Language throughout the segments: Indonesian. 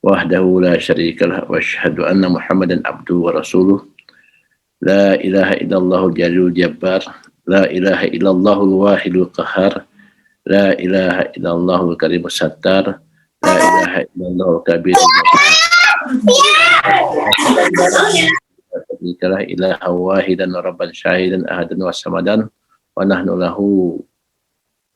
wahdahu la syarikalah wa asyhadu anna Muhammadan abduhu wa rasuluh. La ilaha illallah jalul jabbar, la ilaha illallahul wahidul qahar, la ilaha illallahul karimus sattar, la ilaha illallahul kabirul muta'al. Ikalah ilaha wahidan rabban syahidan ahadan wa samadan wa nahnu lahu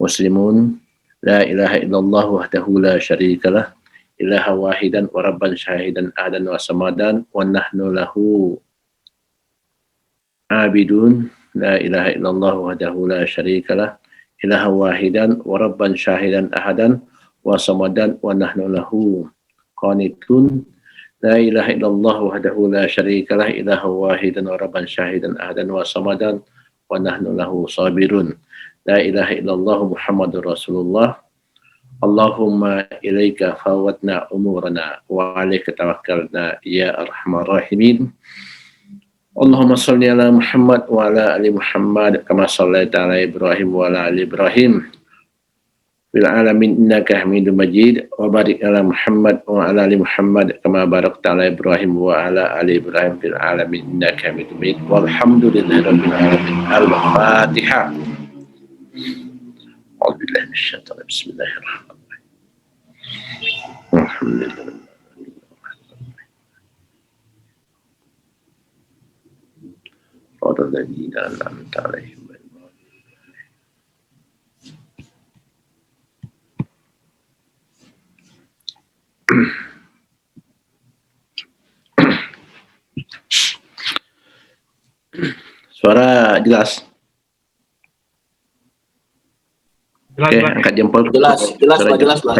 muslimun. La ilaha illallah wahdahu la syarikalah, ilaha wahidan wa rabban syahidan ahadan wa samadan wa nahnu lahu abidun. La ilaha illallah wahdahu la syarikalah, ilaha wahidan wa rabban syahidan ahadan wa samadan wa nahnu lahu qanitun. La ilaha illallah wahdahu la syarikalah, ilaha wahidan wa rabban syahidan ahadan wa samadan wa nahnu lahu sabirun. La ilaha illallah Muhammadur Rasulullah. Allahumma ilaika fawatna umurana wa alaika tawakkalna ya arhamar rahimin. Allahumma salli ala Muhammad wa ala ali Muhammad kama sallaita ala Ibrahim wa ala ali Ibrahim fil alamin innaka Hamidum Majid, wa barik ala Muhammad wa ala ali Muhammad kama barakta ala Ibrahim wa ala ali Ibrahim fil alamin innaka Hamidum Majid. Walhamdulillahi rabbil alamin. Al-Fatihah. A'udzubillahi minasyaitonir rajim. Bismillahirrahmanirrahim. Alhamdulillah. Alladzina an'amta 'alaihim. Suara jelas. Oke, angkat jempol. Jelas, Pak. Jelas, Pak.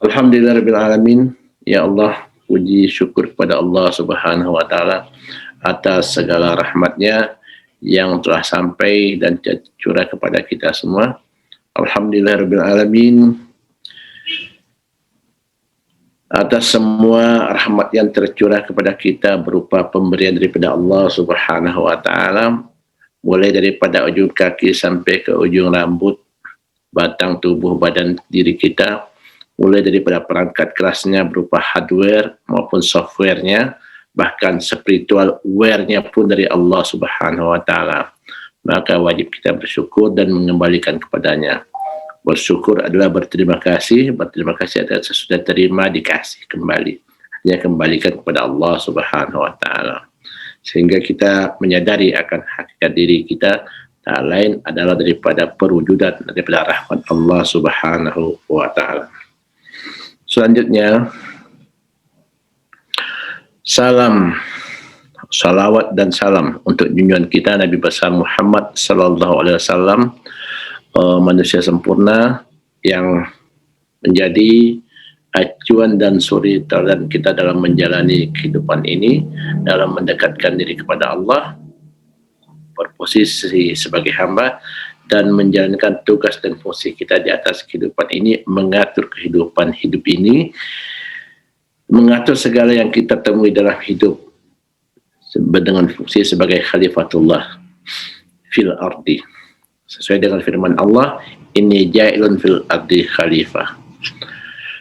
Alhamdulillahirabbil alamin. Ya Allah, puji syukur kepada Allah Subhanahu wa taala atas segala rahmatnya yang telah sampai dan curah kepada kita semua. Alhamdulillahirabbil alamin atas semua rahmat yang tercurah kepada kita berupa pemberian daripada Allah Subhanahu wa taala, mulai daripada ujung kaki sampai ke ujung rambut, batang tubuh badan diri kita, mulai daripada perangkat kerasnya berupa hardware maupun softwarenya, bahkan spiritual wear-nya pun dari Allah Subhanahu wa taala. Maka wajib kita bersyukur dan mengembalikan kepadanya. Bersyukur adalah berterima kasih adalah sesudah terima dikasih kembali. Hanya kembalikan kepada Allah Subhanahu wa taala. Sehingga kita menyadari akan hakikat diri kita tak lain adalah daripada perwujudan daripada rahmat Allah Subhanahu wa taala. Selanjutnya, salawat dan salam untuk junjungan kita Nabi besar Muhammad sallallahu alaihi wasallam, manusia sempurna yang menjadi acuan dan suri teladan kita dalam menjalani kehidupan ini, dalam mendekatkan diri kepada Allah, berposisi sebagai hamba dan menjalankan tugas dan fungsi kita di atas kehidupan ini, mengatur kehidupan hidup ini, mengatur segala yang kita temui dalam hidup dengan fungsi sebagai khalifatullah fil ardi. Sesuai dengan firman Allah, inni ja'ilun fil ardi khalifah.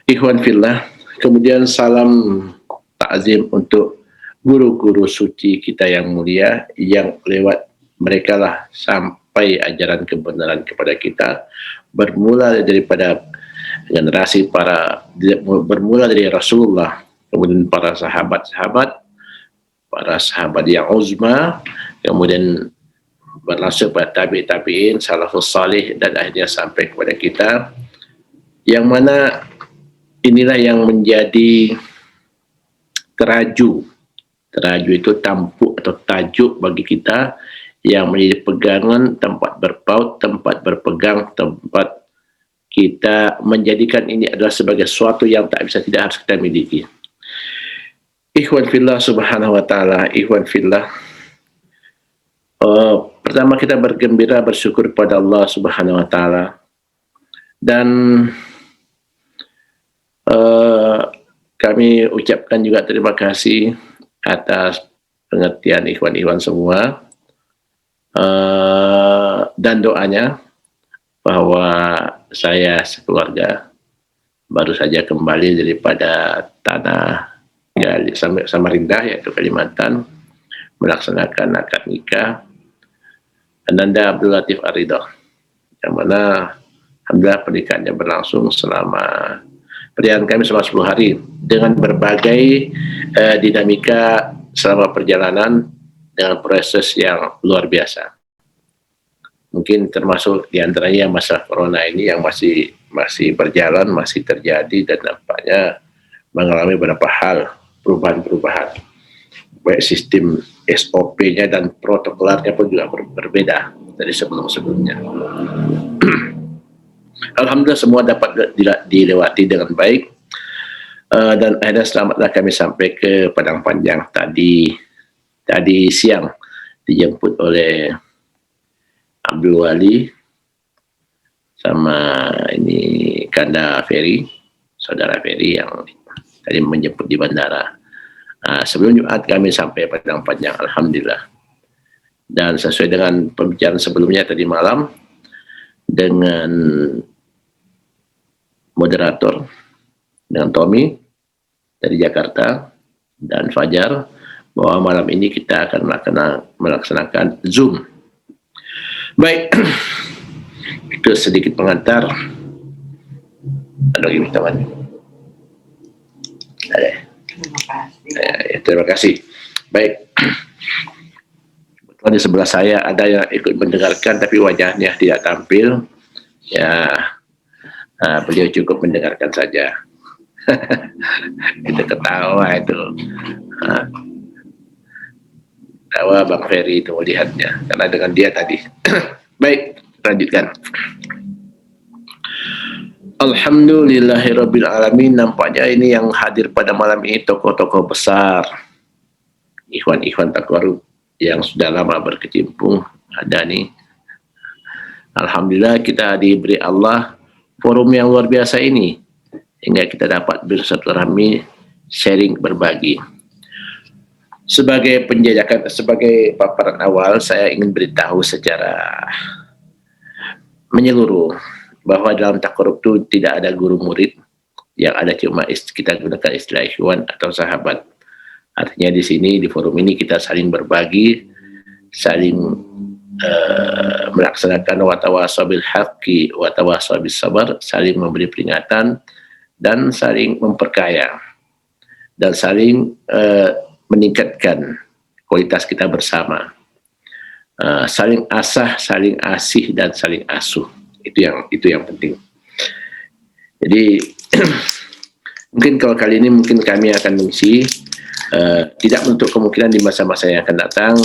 Ikhwan fillah, kemudian salam ta'zim untuk guru-guru suci kita yang mulia, yang lewat mereka lah sampai ajaran kebenaran kepada kita, bermula daripada generasi bermula dari Rasulullah, kemudian para sahabat yang uzma, kemudian berlangsung pada tabi'in, salafus salih, dan akhirnya sampai kepada kita, yang mana inilah yang menjadi teraju itu tampuk atau tajuk bagi kita, yang menjadi pegangan, tempat berpaut, tempat berpegang, tempat kita menjadikan ini adalah sebagai sesuatu yang tak bisa tidak harus kita miliki. Ikhwan fillah subhanahu wa ta'ala, ikhwan fillah, pertama kita bergembira, bersyukur kepada Allah Subhanahu wa taala, dan kami ucapkan juga terima kasih atas pengertian ikhwan-ikhwan semua, dan doanya bahwa saya sekeluarga baru saja kembali daripada tanah Samarinda, yaitu Kalimantan, melaksanakan akad nikah Ananda Abdul Latif Arido, yang mana alhamdulillah pernikahannya berlangsung selama pernikahan kami selama 10 hari dengan berbagai dinamika selama perjalanan dengan proses yang luar biasa. Mungkin termasuk diantaranya masa corona ini yang masih berjalan, masih terjadi, dan nampaknya mengalami beberapa hal perubahan-perubahan, baik sistem SOP-nya dan protokolernya pun juga berbeda dari sebelum-sebelumnya. Alhamdulillah semua dapat dilewati dengan baik, dan akhirnya selamatlah kami sampai ke Padang Panjang tadi siang, dijemput oleh Abdul Wali sama ini Kanda Ferry, saudara Ferry yang tadi menjemput di bandara. Sebelum Jumat kami sampai Padang Panjang, alhamdulillah. Dan sesuai dengan pembicaraan sebelumnya tadi malam dengan moderator, dengan Tommy dari Jakarta dan Fajar, bahwa malam ini kita akan melaksanakan Zoom. Baik, itu sedikit pengantar. Ada lagi teman. Ada. Terima kasih. Baik. Kebetulan di sebelah saya ada yang ikut mendengarkan tapi wajahnya tidak tampil. Ya, beliau cukup mendengarkan saja. Itu ketawa itu. Tawa Bang Ferry itu melihatnya karena dengan dia tadi. Baik, lanjutkan. Alhamdulillahirabbil alamin. Nampaknya ini yang hadir pada malam ini tokoh-tokoh besar, ikhwan-ikhwan Taqwarub yang sudah lama berkecimpung ada nih. Alhamdulillah kita diberi Allah forum yang luar biasa ini hingga kita dapat bersilaturahmi, sharing, berbagi. Sebagai penjajakan, sebagai paparan awal, saya ingin beritahu secara menyeluruh bahwa dalam Taqwarub itu tidak ada guru murid, yang ada cuma kita gunakan istilah ikhwan atau sahabat. Artinya di sini di forum ini kita saling berbagi, saling melaksanakan watawasau bil haqqi watawasau bis sabar, saling memberi peringatan dan saling memperkaya dan saling meningkatkan kualitas kita bersama, saling asah, saling asih, dan saling asuh. Itu yang penting. Jadi mungkin kalau kali ini mungkin kami akan mengisi, tidak menutup kemungkinan di masa-masa yang akan datang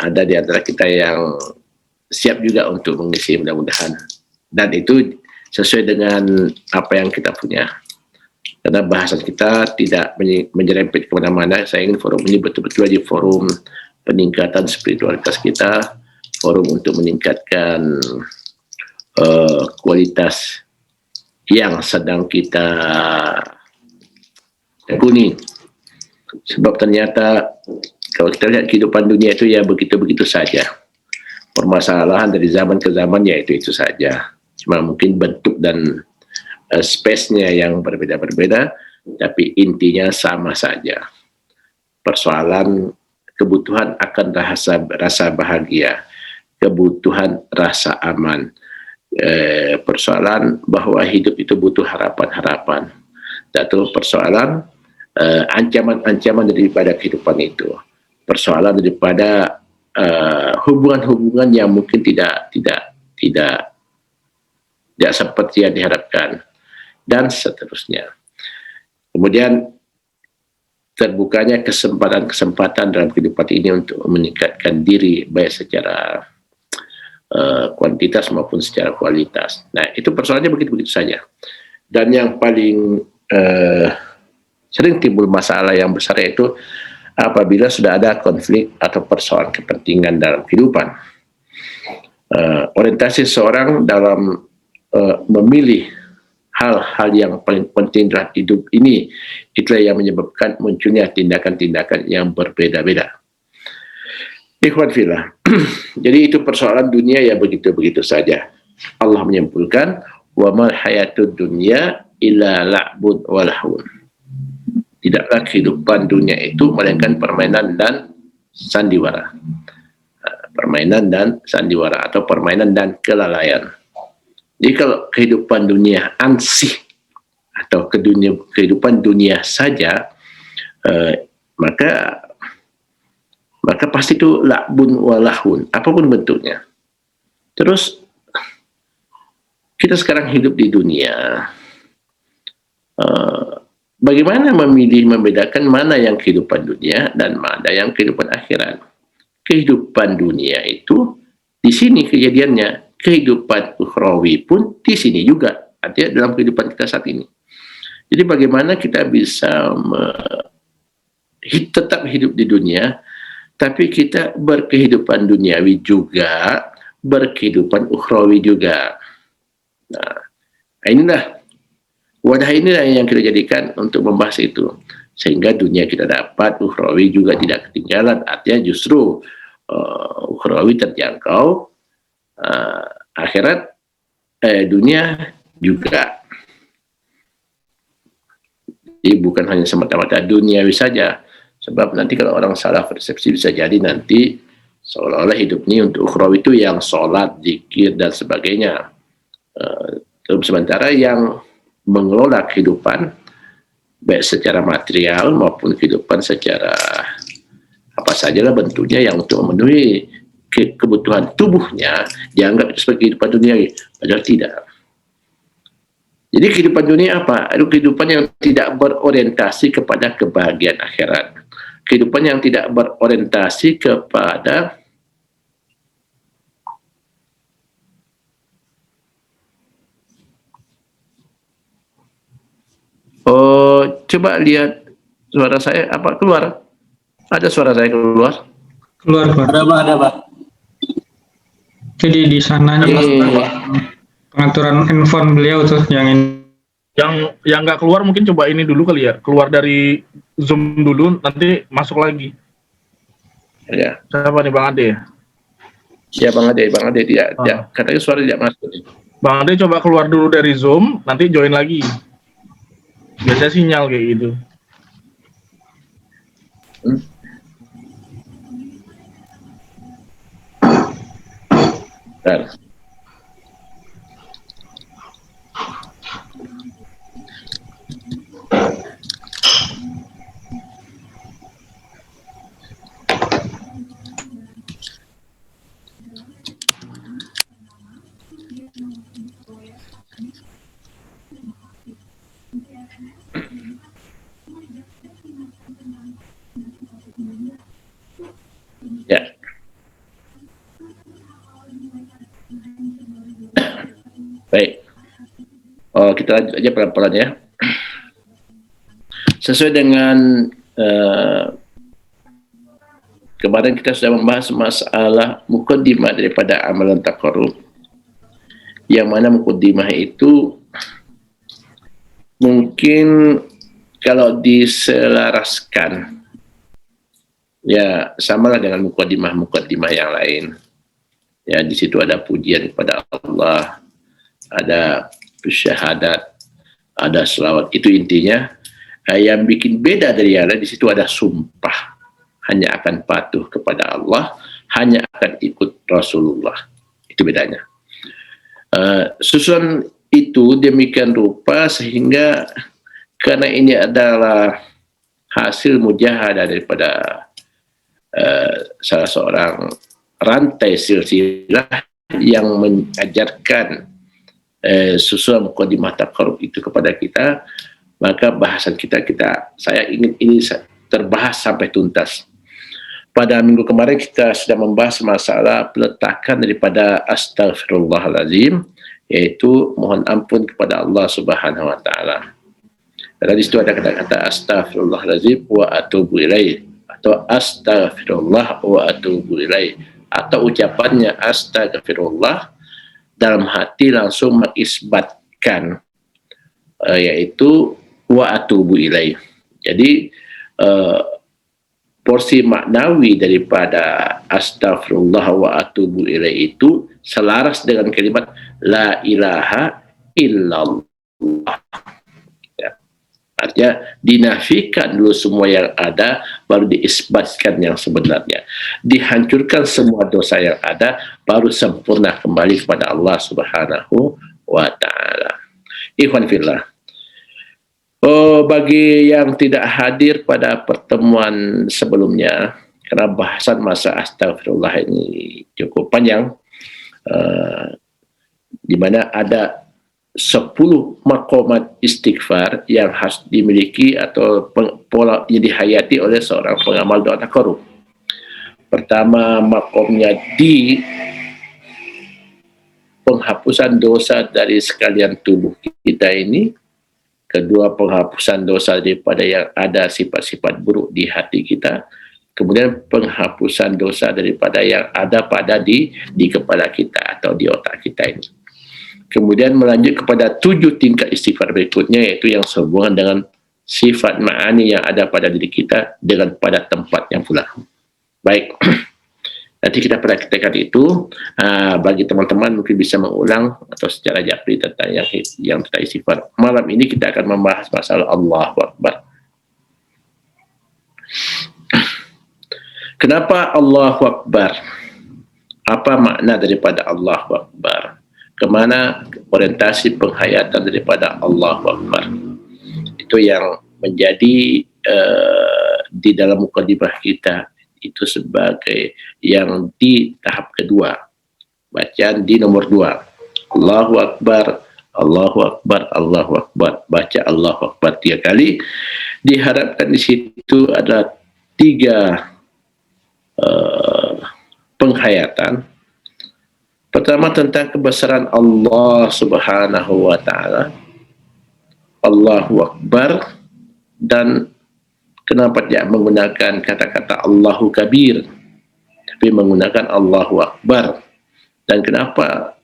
ada di antara kita yang siap juga untuk mengisi, mudah-mudahan, dan itu sesuai dengan apa yang kita punya. Karena bahasan kita tidak menyerempet kemana-mana. Saya ingin forum ini betul-betul jadi forum peningkatan spiritualitas kita, forum untuk meningkatkan kualitas yang sedang kita tekuni. Sebab ternyata kalau kita lihat kehidupan dunia itu ya begitu-begitu saja. Permasalahan dari zaman ke zaman ya itu saja. Cuma mungkin bentuk dan space-nya yang berbeda-berbeda, tapi intinya sama saja. Persoalan kebutuhan akan rasa bahagia, kebutuhan rasa aman, persoalan bahwa hidup itu butuh harapan-harapan, atau persoalan ancaman-ancaman daripada kehidupan itu, persoalan daripada hubungan-hubungan yang mungkin tidak seperti yang diharapkan, dan seterusnya. Kemudian terbukanya kesempatan-kesempatan dalam kehidupan ini untuk meningkatkan diri baik secara kuantitas maupun secara kualitas. Nah, itu persoalannya begitu-begitu saja. Dan yang paling sering timbul masalah yang besar itu apabila sudah ada konflik atau persoalan kepentingan dalam kehidupan. Orientasi seorang dalam memilih hal-hal yang paling penting dalam hidup ini, itulah yang menyebabkan munculnya tindakan-tindakan yang berbeda-beda. Ikhwan fillah, jadi itu persoalan dunia ya begitu-begitu saja. Allah menyimpulkan, wa mal hayatud dunya illa la'bun wa lahun. Tidaklah kehidupan dunia itu melainkan permainan dan sandiwara. Permainan dan sandiwara atau permainan dan kelalaian. Jadi kalau kehidupan dunia ansih atau kehidupan dunia saja, maka pasti itu la'bun wa lahun, apapun bentuknya. Terus kita sekarang hidup di dunia, bagaimana membedakan mana yang kehidupan dunia dan mana yang kehidupan akhirat? Kehidupan dunia itu di sini kejadiannya, kehidupan ukhrawi pun di sini juga, artinya dalam kehidupan kita saat ini. Jadi bagaimana kita bisa tetap hidup di dunia, tapi kita berkehidupan duniawi juga, berkehidupan ukhrawi juga. Nah, inilah wadah inilah yang kita jadikan untuk membahas itu, sehingga dunia kita dapat, ukhrawi juga tidak ketinggalan. Artinya justru ukhrawi terjangkau, akhirat dunia juga. Jadi bukan hanya semata-mata duniawi saja, sebab nanti kalau orang salah persepsi bisa jadi nanti seolah-olah hidup ini untuk ukhrawi itu yang sholat, zikir dan sebagainya. Sementara yang mengelola kehidupan baik secara material maupun kehidupan secara apa sajalah bentuknya yang untuk memenuhi kebutuhan tubuhnya dianggap sebagai kehidupan duniawi, padahal tidak. Jadi kehidupan dunia apa? Itu kehidupan yang tidak berorientasi kepada kebahagiaan akhirat, kehidupan yang tidak berorientasi kepada coba lihat suara saya apa keluar? Ada suara saya keluar? Keluar. Ada, Pak. Jadi di sananya pengaturan handphone beliau tuh yang nggak keluar mungkin coba ini dulu kali ya. Keluar dari Zoom dulu, nanti masuk lagi. Ya. Siapa nih, Bang Ade? Ya Bang Ade tidak. Ya, katanya suara tidak masuk. Bang Ade coba keluar dulu dari Zoom, nanti join lagi. Biasa sinyal kayak gitu. Bentar. Ya. Baik. Kita lanjut aja pelan-pelan ya. Sesuai dengan kemarin kita sudah membahas masalah mukaddimah daripada amalan taqarrub, yang mana mukaddimah itu mungkin kalau diselaraskan ya samalah dengan mukaddimah yang lain. Ya, di situ ada pujian kepada Allah, ada syahadat, ada selawat. Itu intinya. Yang bikin beda dari yang lain, di situ ada sumpah, hanya akan patuh kepada Allah, hanya akan ikut Rasulullah. Itu bedanya. Susunan itu demikian rupa sehingga karena ini adalah hasil mujahadah daripada salah seorang rantai silsilah yang mengajarkan susunan muqaddimah taqarrub itu kepada kita, maka bahasan saya ingin ini terbahas sampai tuntas. Pada minggu kemarin kita sudah membahas masalah peletakan daripada astaghfirullahalazim, yaitu mohon ampun kepada Allah Subhanahu wa taala. Dan di situ ada kata-kata astaghfirullahalazim wa atubu ilaih, atau astaghfirullah wa atubu ilaih, atau ucapannya astaghfirullah dalam hati langsung mengisbatkan yaitu wa atubu ilaih. Jadi porsi maknawi daripada astaghfirullah wa atubu ilaih itu selaras dengan kalimat la ilaha illallah. Ya. Artinya dinafikan dulu semua yang ada, baru diisbatkan yang sebenarnya. Dihancurkan semua dosa yang ada, baru sempurna kembali kepada Allah Subhanahu wa ta'ala. Ikhwan fillah. Oh, bagi yang tidak hadir pada pertemuan sebelumnya, karena bahasan masa astagfirullah ini cukup panjang, di mana ada 10 maqamat istighfar yang harus dimiliki atau pola yang dihayati oleh seorang pengamal doa taqarrub. Pertama, maqamnya di penghapusan dosa dari sekalian tubuh kita ini. Kedua, penghapusan dosa daripada yang ada sifat-sifat buruk di hati kita. Kemudian penghapusan dosa daripada yang ada pada di kepala kita atau di otak kita ini. Kemudian melanjut kepada 7 tingkat istighfar berikutnya, yaitu yang sehubungan dengan sifat ma'ani yang ada pada diri kita dengan pada tempatnya pula. Baik. Nanti kita praktekkan itu. Bagi teman-teman mungkin bisa mengulang atau secara japri tentang yang tentang istighfar. Malam ini kita akan membahas masalah Allahu Akbar. Kenapa Allahu Akbar? Apa makna daripada Allahu Akbar? Kemana orientasi penghayatan daripada Allahu Akbar? Itu yang menjadi di dalam mukadimah kita, itu sebagai yang di tahap kedua, bacaan di nomor 2. Allahu Akbar, Allahu Akbar, Allahu Akbar. Baca Allahu Akbar 3 kali. Diharapkan di situ ada 3 penghayatan. Pertama, tentang kebesaran Allah Subhanahu wa ta'ala, Allahu Akbar, dan kenapa tidak menggunakan kata-kata Allahu Kabir, tapi menggunakan Allahu Akbar. Dan kenapa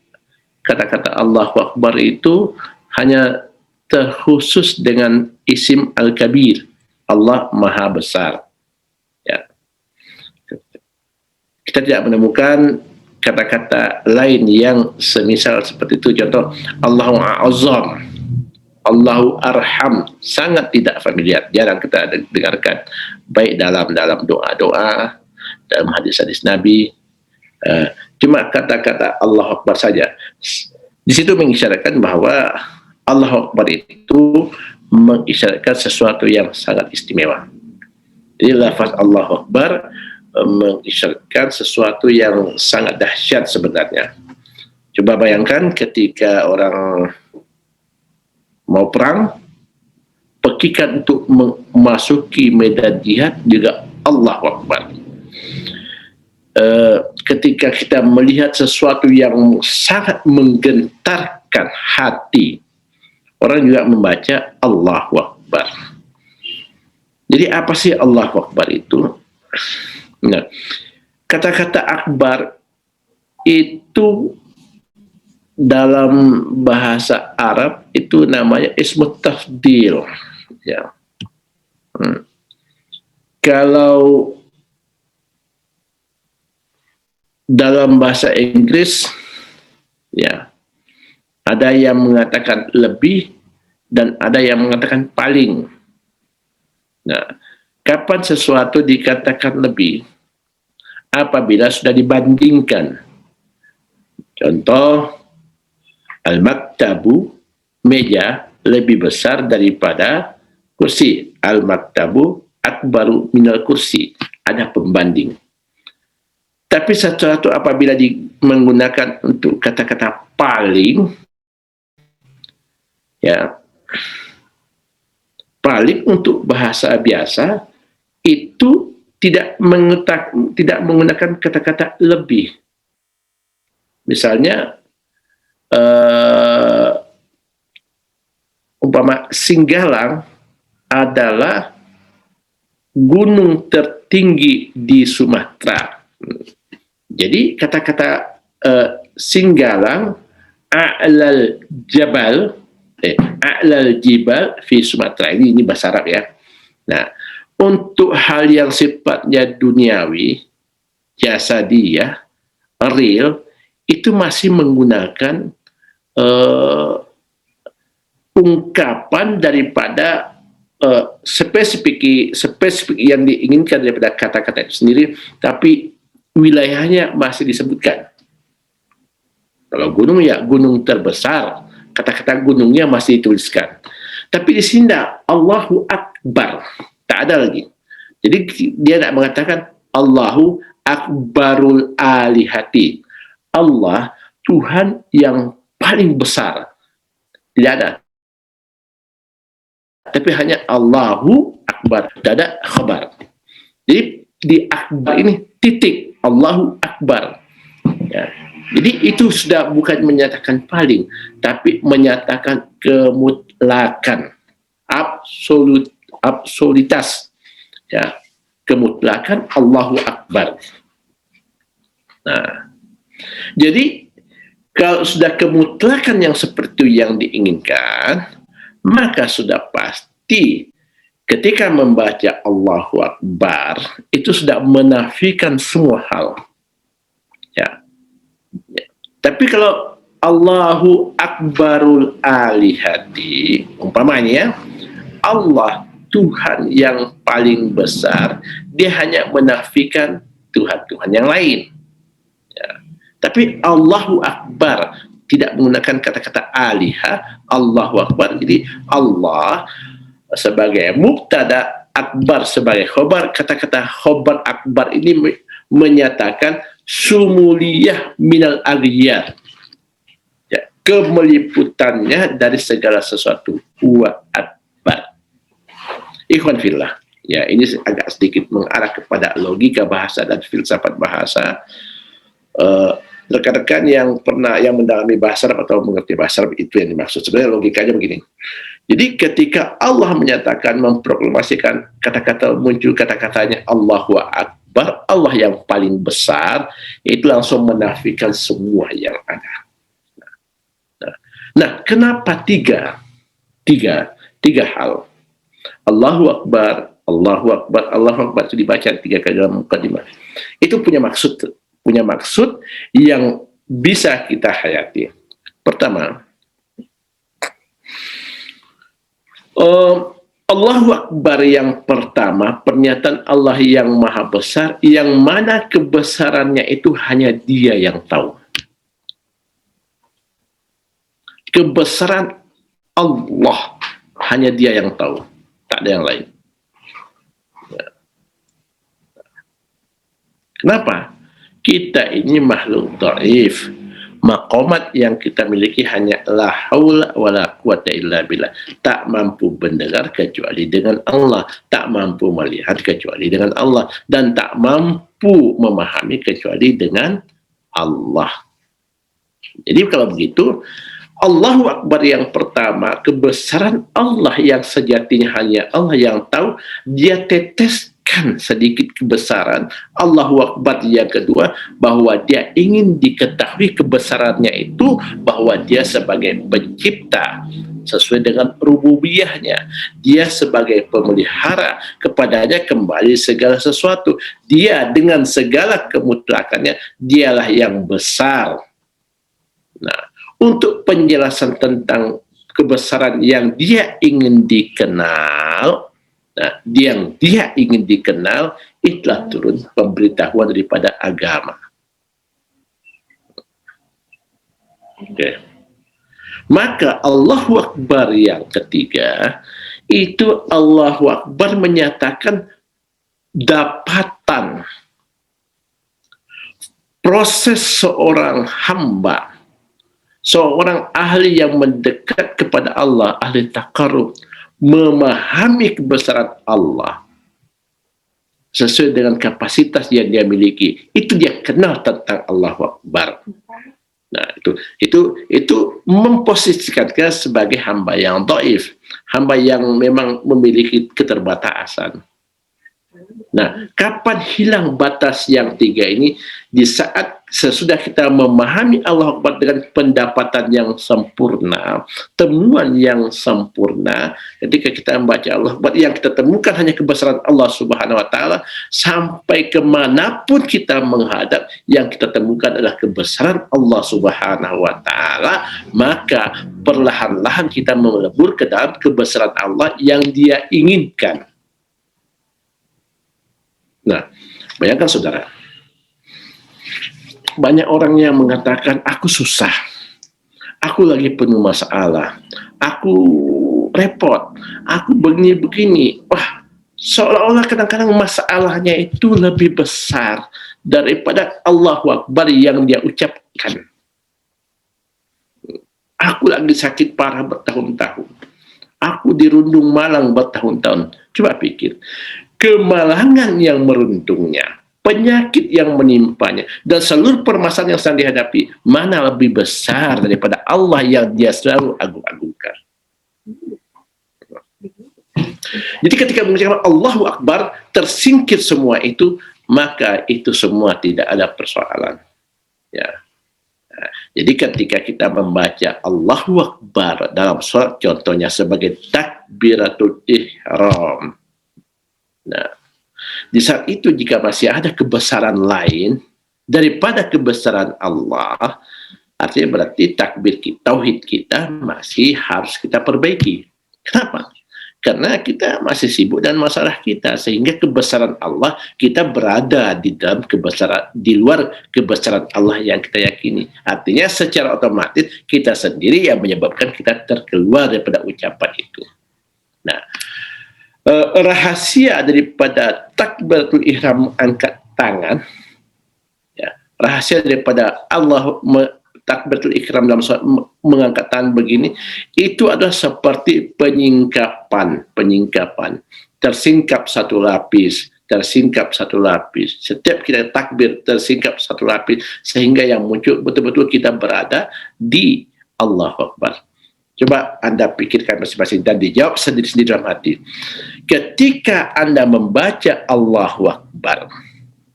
kata-kata Allahu Akbar itu hanya terkhusus dengan isim Al-Kabir, Allah Maha Besar. Ya. Kita tidak menemukan kata-kata lain yang semisal seperti itu. Contoh, Allahu A'azam, Allahu Arham, sangat tidak familiar, jarang kita dengarkan, baik dalam doa-doa, dalam hadis-hadis Nabi. Cuma kata-kata Allahu Akbar saja. Di situ mengisyaratkan bahwa Allahu Akbar itu mengisyaratkan sesuatu yang sangat istimewa. Jadi lafaz Allahu Akbar mengisyaratkan sesuatu yang sangat dahsyat sebenarnya. Coba bayangkan ketika orang mau perang, pekikan untuk memasuki medan jihad juga Allahu Akbar. Ketika kita melihat sesuatu yang sangat menggentarkan hati, orang juga membaca Allahu Akbar. Jadi apa sih Allahu Akbar itu? Nah, kata-kata akbar itu dalam bahasa Arab itu namanya ismut tafdil. Ya. Kalau dalam bahasa Inggris, ya, ada yang mengatakan lebih dan ada yang mengatakan paling. Nah, kapan sesuatu dikatakan lebih? Apabila sudah dibandingkan. Contoh, al-maktabu, meja, lebih besar daripada kursi. Al-maktabu akbaru minal kursi. Ada pembanding. Tapi sesuatu apabila menggunakan untuk kata-kata paling, ya, paling untuk bahasa biasa itu tidak menggunakan kata-kata lebih. Misalnya, umpama Singgalang adalah gunung tertinggi di Sumatera. Jadi kata-kata Singgalang, a'lal jabal, a'lal jibal fi Sumatera, ini bahasa Arab ya. Nah, untuk hal yang sifatnya duniawi, jasadiyah, real, itu masih menggunakan ungkapan daripada spesifik yang diinginkan daripada kata-kata itu sendiri, tapi wilayahnya masih disebutkan. Kalau gunung, ya gunung terbesar, kata-kata gunungnya masih dituliskan. Tapi di sini Allahu Akbar, tak ada lagi. Jadi dia tidak mengatakan Allahu Akbarul Alihati, Allah Tuhan yang paling besar. Tidak ada. Tapi hanya Allahu Akbar, tidak ada khabar. Jadi di Akbar ini titik, Allahu Akbar. Ya. Jadi itu sudah bukan menyatakan paling, tapi menyatakan kemutlakan, absolutas, ya, kemutlakan Allahu Akbar. Nah, jadi kalau sudah kemutlakan yang seperti yang diinginkan, maka sudah pasti ketika membaca Allahu Akbar itu sudah menafikan semua hal. Ya. Tapi kalau Allahu Akbarul Alihati, umpamanya Allah Tuhan yang paling besar, dia hanya menafikan Tuhan-Tuhan yang lain. Ya. Tapi Allahu Akbar tidak menggunakan kata-kata aliha, Allahu Akbar. Jadi Allah sebagai mubtada, akbar sebagai khobar. Kata-kata khobar akbar ini menyatakan sumuliyah minal aghyar, ya, kemeliputannya dari segala sesuatu. Huwa akbar. Ikhwan fillah, ya, ini agak sedikit mengarah kepada logika bahasa dan filsafat bahasa. Rekan-rekan yang mendalami bahasa Arab atau mengerti bahasa Arab, itu yang dimaksud. Sebenarnya logikanya begini. Jadi ketika Allah menyatakan, memproklamasikan kata-kata, muncul kata-katanya Allahu Akbar, Allah yang paling besar, itu langsung menafikan semua yang ada. Nah, kenapa tiga hal? Allahu Akbar, Allahu Akbar, Allahu Akbar, itu dibaca 3 kali dalam mukadimah. Itu punya maksud yang bisa kita hayati. Pertama, Allahu Akbar yang pertama, pernyataan Allah yang maha besar, yang mana kebesarannya itu hanya Dia yang tahu. Kebesaran Allah hanya Dia yang tahu, tak ada yang lain. Kenapa? Kita ini makhluk dhaif. Maqamat yang kita miliki hanya la haula wala quwata illa billah. Tak mampu mendengar kecuali dengan Allah, tak mampu melihat kecuali dengan Allah, dan tak mampu memahami kecuali dengan Allah. Jadi kalau begitu, Allahu Akbar yang pertama, kebesaran Allah yang sejatinya hanya Allah yang tahu, Dia teteskan sedikit kebesaran. Allahu Akbar yang kedua, bahwa Dia ingin diketahui kebesarannya itu, bahwa Dia sebagai pencipta sesuai dengan rububiyahnya, Dia sebagai pemelihara, kepadanya kembali segala sesuatu, Dia dengan segala kemutlakannya, Dialah yang besar. Nah, untuk penjelasan tentang kebesaran yang Dia ingin dikenal, nah, yang Dia ingin dikenal, itulah turun pemberitahuan daripada agama. Okay. Maka Allahu Akbar yang ketiga, itu Allahu Akbar menyatakan dapatan proses seorang hamba, seorang ahli yang mendekat kepada Allah, ahli taqarrub, memahami kebesaran Allah sesuai dengan kapasitas yang dia miliki. Itu dia kenal tentang Allahu Akbar. Nah, itu memposisikan dia sebagai hamba yang dhaif, hamba yang memang memiliki keterbatasan. Nah, kapan hilang batas yang tiga ini? Di saat sesudah kita memahami Allah Akbar dengan pendapatan yang sempurna, temuan yang sempurna, ketika kita membaca Allah Akbar, yang kita temukan hanya kebesaran Allah Subhanahu wa Ta'ala, sampai kemanapun kita menghadap, yang kita temukan adalah kebesaran Allah Subhanahu wa Ta'ala, maka perlahan-lahan kita melebur ke dalam kebesaran Allah yang Dia inginkan. Nah, bayangkan saudara, banyak orang yang mengatakan, aku susah, aku lagi penuh masalah, aku repot, aku begini-begini. Wah, seolah-olah kadang-kadang masalahnya itu lebih besar daripada Allahu Akbar yang dia ucapkan. Aku lagi sakit parah bertahun-tahun, aku dirundung malang bertahun-tahun. Coba pikir, kemalangan yang merundungnya, penyakit yang menimpanya, dan seluruh permasalahan yang sedang dihadapi, mana lebih besar daripada Allah yang dia selalu agung-agungkan. Jadi ketika mengucapkan Allahu Akbar, tersingkir semua itu, maka itu semua tidak ada persoalan. Ya. Nah, jadi ketika kita membaca Allahu Akbar dalam sholat, contohnya sebagai takbiratul ihram. Nah, di saat itu jika masih ada kebesaran lain daripada kebesaran Allah, artinya berarti takbir kita, tauhid kita masih harus kita perbaiki. Kenapa? Karena kita masih sibuk dengan masalah kita, sehingga kebesaran Allah kita berada di dalam kebesaran, di luar kebesaran Allah yang kita yakini. Artinya secara otomatis kita sendiri yang menyebabkan kita terkeluar daripada ucapan itu. Nah, rahasia daripada takbiratul ihram angkat tangan, ya, rahasia daripada Allah takbiratul ihram dalam sholat mengangkat tangan begini, itu adalah seperti penyingkapan, tersingkap satu lapis, setiap kita takbir tersingkap satu lapis, sehingga yang muncul betul-betul kita berada di Allahu Akbar. Coba Anda pikirkan masing-masing dan dijawab sendiri-sendiri dalam hati. Ketika Anda membaca Allahu Akbar,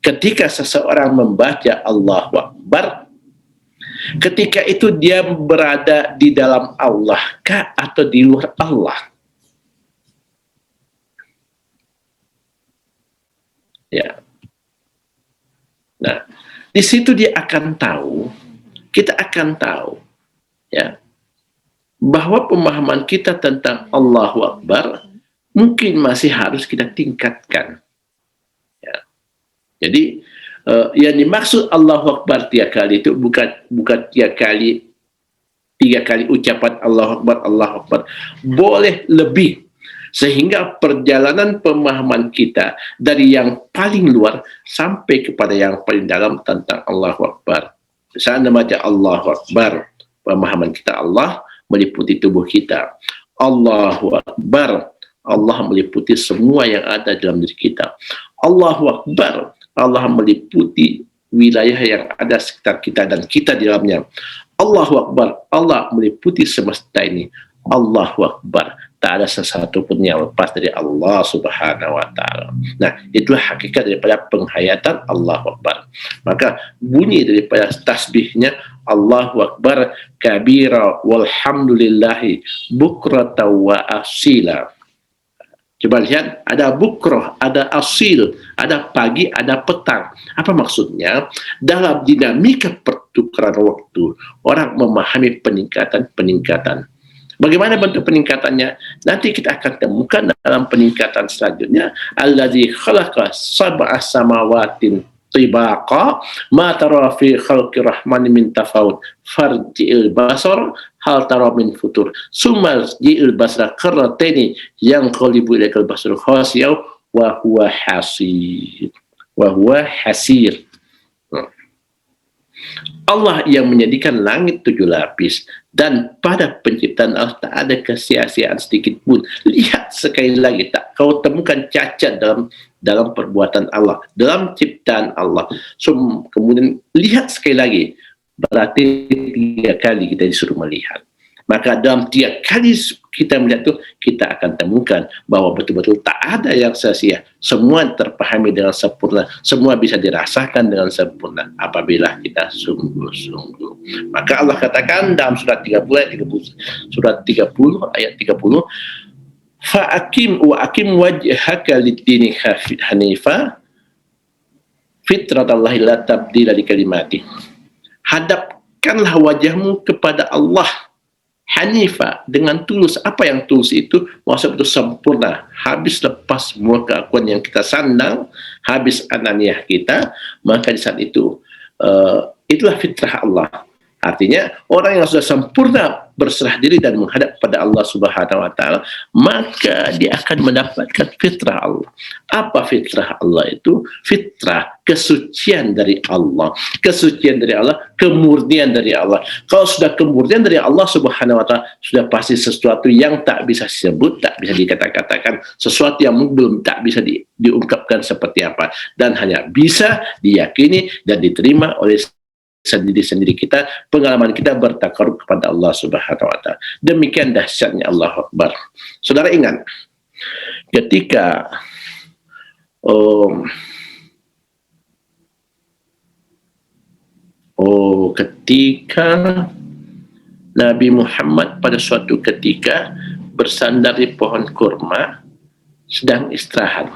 ketika seseorang membaca Allahu Akbar, ketika itu dia berada di dalam Allah kah atau di luar Allah? Ya. Nah, di situ dia akan tahu, kita akan tahu, ya, bahwa pemahaman kita tentang Allahu Akbar mungkin masih harus kita tingkatkan. Ya. Jadi yang dimaksud Allahu Akbar 3 kali itu bukan 3 kali ucapan Allahu Akbar, Allahu Akbar. Boleh lebih, sehingga perjalanan pemahaman kita dari yang paling luar sampai kepada yang paling dalam tentang Allahu Akbar. Misalnya baca Allahu Akbar, pemahaman kita Allah meliputi tubuh kita. Allahu Akbar, Allah meliputi semua yang ada dalam diri kita. Allahu Akbar, Allah meliputi wilayah yang ada sekitar kita dan kita di dalamnya. Allahu Akbar, Allah meliputi semesta ini. Allahu Akbar, tak ada sesuatu pun yang lepas dari Allah Subhanahu wa Ta'ala. Nah, itulah hakikat daripada penghayatan Allahu Akbar. Maka bunyi daripada tasbihnya Allahu Akbar kabira walhamdulillahi bukrata wa asila. Coba lihat, ada bukroh, ada asil, ada pagi, ada petang. Apa maksudnya? Dalam dinamika pertukaran waktu, orang memahami peningkatan. Bagaimana bentuk peningkatannya? Nanti kita akan temukan dalam peningkatan selanjutnya. Allazi khalaqa sab'a samawatin tibaqa ma tara fi khalqi rahmani min tafawut farji'il basar hal tara min futur summa ji'il basara qarrataini yang qalibu ilaikal basar khasiyaw wa huwa hasir. Allah yang menjadikan langit 7 lapis, dan pada penciptaan Allah tak ada kesia-siaan sedikit pun. Lihat sekali lagi, tak kau temukan cacat dalam perbuatan Allah, dalam ciptaan Allah. So, kemudian lihat sekali lagi, berarti 3 kali kita disuruh melihat. Maka dalam 3 kali kita melihat itu, kita akan temukan bahwa betul-betul tak ada yang sia-sia. Semua terpahami dengan sempurna. Semua bisa dirasakan dengan sempurna apabila kita sungguh-sungguh. Maka Allah katakan dalam surat 30 ayat 30, surat 30 ayat 30, fa'akim wa'akim wajhaka lid-dini hanifa fitratallahi la tabdila li kalimati. Hadapkanlah wajahmu kepada Allah hanifa, dengan tulus. Apa yang tulus itu? Maksud itu sempurna, habis lepas semua keakuan yang kita sandang, habis ananiah kita, maka di saat itu itulah fitrah Allah. Artinya orang yang sudah sempurna berserah diri dan menghadap pada Allah Subhanahu wa taala, maka dia akan mendapatkan fitrah Allah. Apa fitrah Allah itu? Fitrah, kesucian dari Allah. Kesucian dari Allah, kemurnian dari Allah. Kalau sudah kemurnian dari Allah Subhanahu wa taala, sudah pasti sesuatu yang tak bisa disebut, tak bisa dikata-katakan, sesuatu yang belum tak bisa diungkapkan seperti apa, dan hanya bisa diyakini dan diterima oleh sendiri-sendiri kita, pengalaman kita bertakarub kepada Allah Subhanahu wa taala. Demikian dahsyatnya Allah Akbar. Saudara ingat, ketika ketika Nabi Muhammad pada suatu ketika bersandar di pohon kurma sedang istirahat,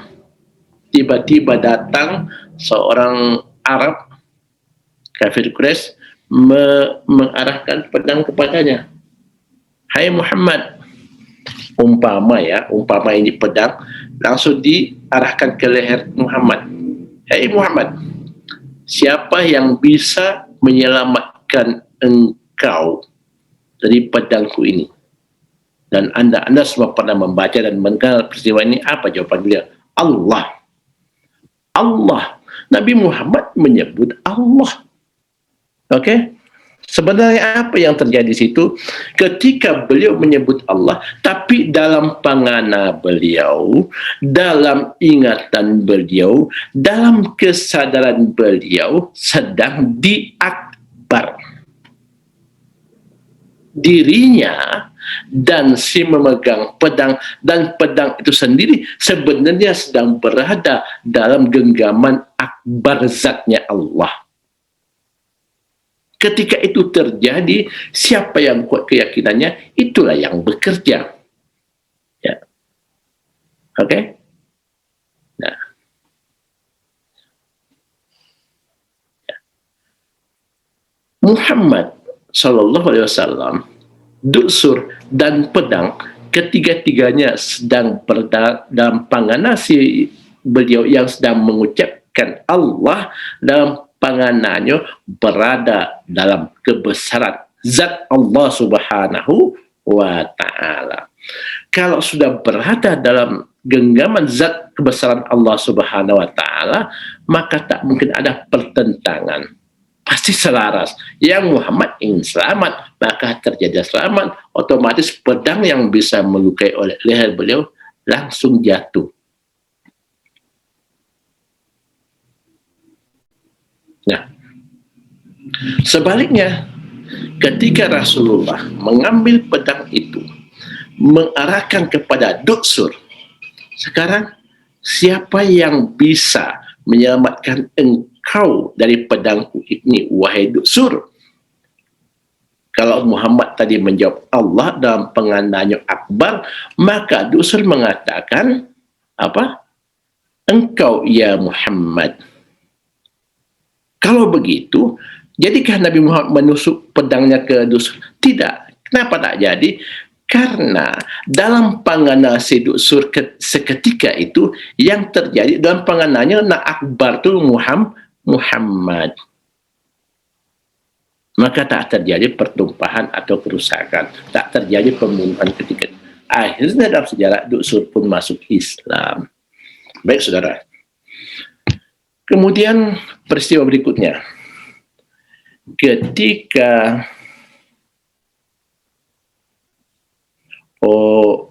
tiba-tiba datang seorang Arab kafir Quraisy mengarahkan pedang kepadanya. Hai Muhammad, umpama ini pedang langsung diarahkan ke leher Muhammad. Hai Muhammad, siapa yang bisa menyelamatkan engkau dari pedangku ini? Dan anda semua pernah membaca dan mengenal peristiwa ini. Apa jawaban beliau? Allah. Allah. Nabi Muhammad menyebut Allah. Oke, sebenarnya apa yang terjadi di situ? Ketika beliau menyebut Allah, tapi dalam pangana beliau, dalam ingatan beliau, dalam kesadaran beliau sedang diakbar. Dirinya dan si memegang pedang, dan pedang itu sendiri sebenarnya sedang berada dalam genggaman akbar zatnya Allah. Ketika itu terjadi, siapa yang kuat keyakinannya, itulah yang bekerja. Ya. Oke? Nah. Ya. Muhammad sallallahu alaihi wasallam, duksur dan pedang, ketiga-tiganya sedang berada dalam panganasi beliau yang sedang mengucapkan Allah, dalam panganannya berada dalam kebesaran zat Allah Subhanahu wa ta'ala. Kalau sudah berada dalam genggaman zat kebesaran Allah Subhanahu wa ta'ala, maka tak mungkin ada pertentangan, pasti selaras. Yang Muhammad ingin selamat, maka terjadi selamat, otomatis pedang yang bisa melukai oleh leher beliau langsung jatuh. Nah, sebaliknya, ketika Rasulullah mengambil pedang itu, mengarahkan kepada duksur, sekarang siapa yang bisa menyelamatkan engkau dari pedangku ini, wahai duksur? Kalau Muhammad tadi menjawab Allah dalam pengananya akbar, maka duksur mengatakan apa? Engkau ya Muhammad. Kalau begitu, jadikah Nabi Muhammad menusuk pedangnya ke duksur? Tidak. Kenapa tak jadi? Karena dalam panganasi duksur seketika itu, yang terjadi dalam pangananya na akbar itu Muhammad. Maka tak terjadi pertumpahan atau kerusakan. Tak terjadi pembunuhan ketika. Akhirnya dalam sejarah duksur pun masuk Islam. Baik saudara. Kemudian peristiwa berikutnya, ketika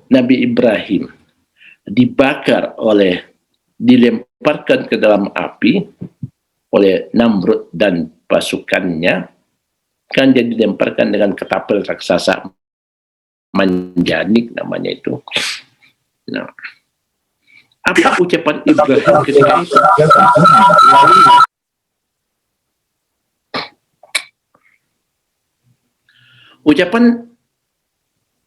Nabi Ibrahim dilemparkan ke dalam api oleh Namrud dan pasukannya, kan dia dilemparkan dengan ketapel raksasa manjanik namanya itu. Nah, apa ucapan Ibrahim ketika itu? Ucapan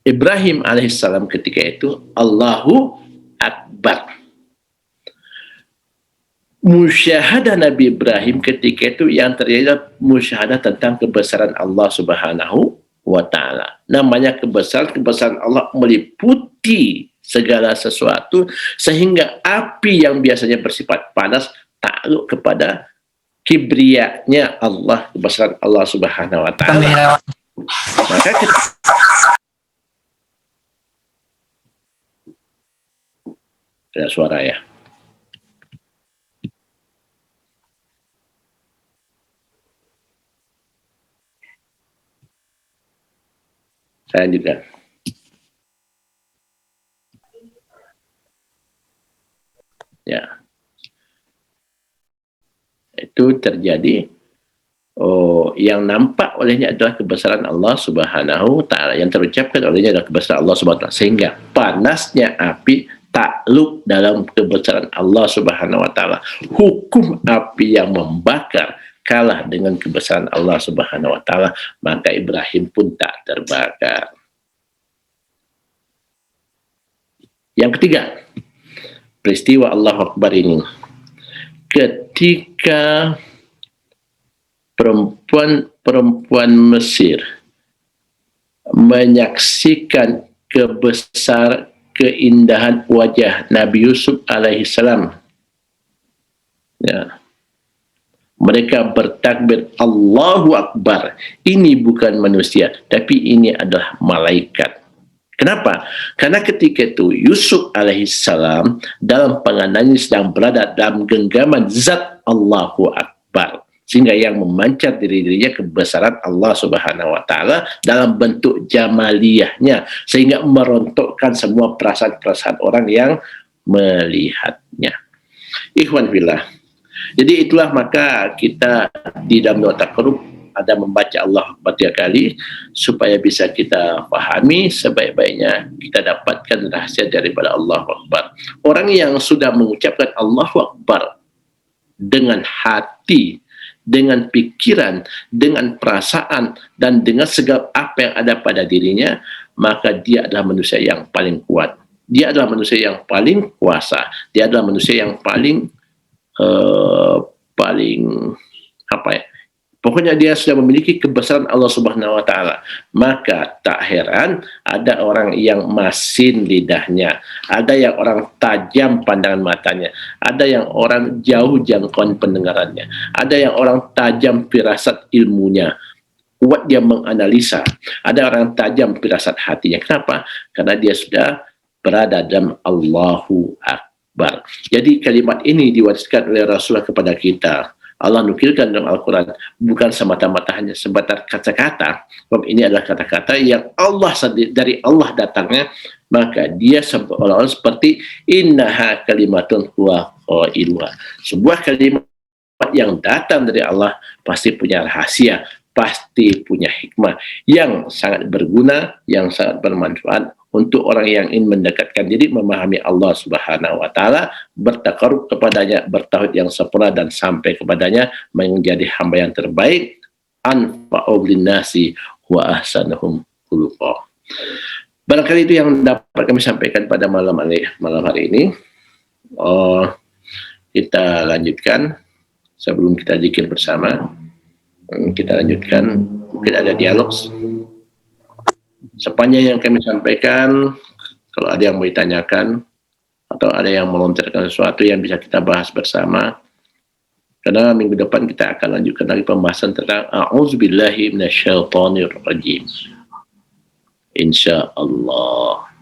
Ibrahim alaihissalam ketika itu, Allahu Akbar. Musyahadah Nabi Ibrahim ketika itu yang terjadi musyahadah tentang kebesaran Allah Subhanahu wa Ta'ala. Namanya kebesaran Allah meliputi segala sesuatu sehingga api yang biasanya bersifat panas takluk kepada kibriyanya Allah, kebesaran Allah Subhanahu wa Ta'ala. Maka kita ada suara ya. Saya juga. Ya. Itu terjadi. Yang nampak olehnya adalah kebesaran Allah Subhanahu wa Ta'ala. Yang terucapkan olehnya adalah kebesaran Allah Subhanahu wa Ta'ala. Sehingga panasnya api takluk dalam kebesaran Allah Subhanahu wa Ta'ala. Hukum api yang membakar kalah dengan kebesaran Allah Subhanahu wa Ta'ala, maka Ibrahim pun tak terbakar. Yang ketiga, peristiwa Allahu Akbar ini, ketika perempuan Mesir menyaksikan keindahan wajah Nabi Yusuf alaihissalam, ya, mereka bertakbir Allahu Akbar. Ini bukan manusia, tapi ini adalah malaikat. Kenapa? Karena ketika itu Yusuf alaihissalam dalam penganannya sedang berada dalam genggaman zat Allahu Akbar. Sehingga yang memancar dirinya kebesaran Allah Subhanahu wa Ta'ala dalam bentuk jamaliyahnya. Sehingga merontokkan semua perasaan-perasaan orang yang melihatnya. Ikhwan fillah. Jadi itulah maka kita di dalam doa takarrub ada membaca Allah Akbar 3 kali supaya bisa kita pahami sebaik-baiknya kita dapatkan rahasia daripada Allah Akbar. Orang yang sudah mengucapkan Allahu Akbar dengan hati, dengan pikiran, dengan perasaan, dan dengan segala apa yang ada pada dirinya, maka dia adalah manusia yang paling kuat. Dia adalah manusia yang paling kuasa. Dia adalah manusia yang paling pokoknya dia sudah memiliki kebesaran Allah Subhanahu wa Ta'ala. Maka tak heran ada orang yang masin lidahnya, ada yang orang tajam pandangan matanya, ada yang orang jauh jangkauan pendengarannya, ada yang orang tajam firasat ilmunya, kuat dia menganalisa, ada orang tajam firasat hatinya. Kenapa? Karena dia sudah berada dalam Allahu Akbar. Jadi kalimat ini diwariskan oleh Rasulullah kepada kita. Allah nukilkan dalam Al-Quran, bukan semata-mata hanya sebatas kata-kata. Ini adalah kata-kata yang dari Allah datangnya, maka dia seolah-olah seperti innaha kalimatun huwa qailuha. Sebuah kalimat yang datang dari Allah pasti punya rahasia, pasti punya hikmah yang sangat berguna, yang sangat bermanfaat untuk orang yang ingin mendekatkan diri, memahami Allah Subhanahu wa Ta'ala, bertakarub kepadanya, bertauhid yang sempurna, dan sampai kepadanya menjadi hamba yang terbaik, anfa'u linnasi wa ahsanuhum khuluqa. Barangkali itu yang dapat kami sampaikan pada malam hari ini. Kita lanjutkan sebelum kita zikir bersama. Kita lanjutkan, mungkin ada dialog. Sepanjang yang kami sampaikan, kalau ada yang mau ditanyakan atau ada yang melontarkan sesuatu yang bisa kita bahas bersama, karena minggu depan kita akan lanjutkan lagi pembahasan tentang a'udzubillahi minasyaitonir rajim, insyaallah.